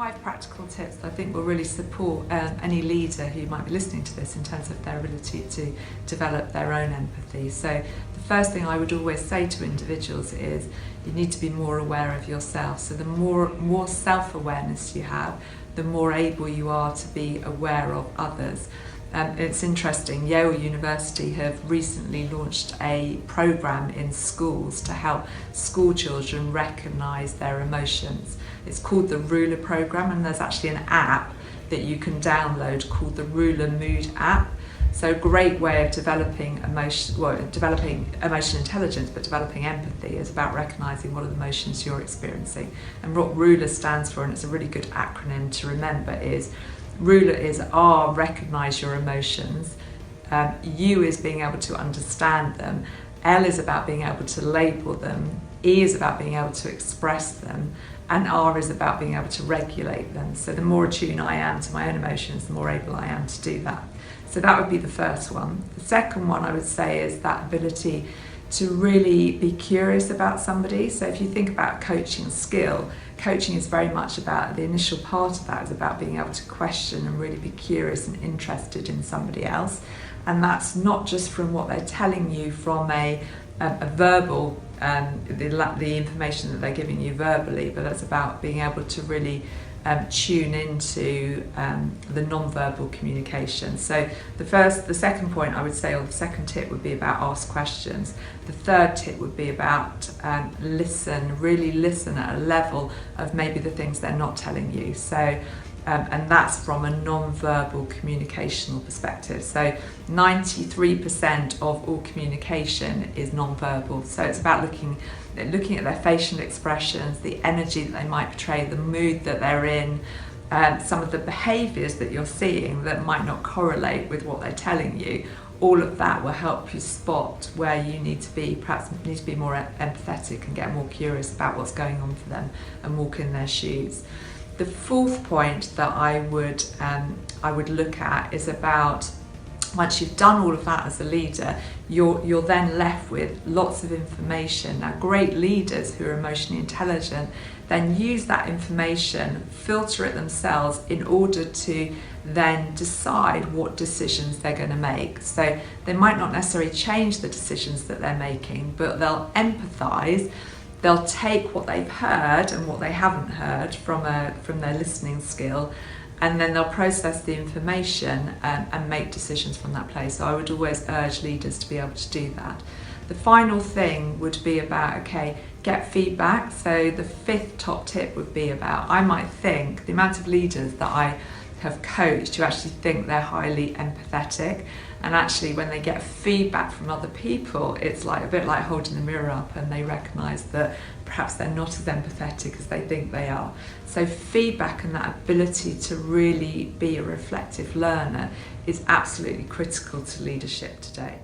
5 practical tips that I think will really support any leader who might be listening to this in terms of their ability to develop their own empathy. So the first thing I would always say to individuals is you need to be more aware of yourself. So the more self-awareness you have, the more able you are to be aware of others. It's interesting, Yale University have recently launched a programme in schools to help school children recognise their emotions. It's called the Ruler Programme, and there's actually an app that you can download called the Ruler Mood app. So a great way of developing emotional intelligence, but developing empathy is about recognising what are the emotions you're experiencing. And what Ruler stands for, and it's a really good acronym to remember, is Ruler is R, recognise your emotions, U is being able to understand them, L is about being able to label them, E is about being able to express them, and R is about being able to regulate them. So the more attuned I am to my own emotions, the more able I am to do that. So that would be the first one. The second one I would say is that ability to really be curious about somebody. So if you think about coaching skill, coaching is very much about, the initial part of that is about being able to question and really be curious and interested in somebody else. And that's not just from what they're telling you from a verbal, the information that they're giving you verbally, but it's about being able to really tune into the non-verbal communication. So the second point I would say, or the second tip would be about ask questions. The third tip would be about really listen at a level of maybe the things they're not telling you. So and that's from a non-verbal communicational perspective. So 93% of all communication is non-verbal. So it's about looking at their facial expressions, the energy that they might portray, the mood that they're in, some of the behaviours that you're seeing that might not correlate with what they're telling you. All of that will help you spot where you need to be, perhaps need to be more empathetic and get more curious about what's going on for them and walk in their shoes. The fourth point that I would look at is about, once you've done all of that as a leader, you're then left with lots of information. Now, great leaders who are emotionally intelligent then use that information, filter it themselves in order to then decide what decisions they're going to make. So they might not necessarily change the decisions that they're making, but they'll empathise. They'll take what they've heard and what they haven't heard from their listening skill, and then they'll process the information and make decisions from that place. So I would always urge leaders to be able to do that. The final thing would be about, get feedback. So the fifth top tip would be about, I might think, the amount of leaders that I have coached who actually think they're highly empathetic, and actually when they get feedback from other people, it's like a bit like holding the mirror up, and they recognise that perhaps they're not as empathetic as they think they are. So feedback and that ability to really be a reflective learner is absolutely critical to leadership today.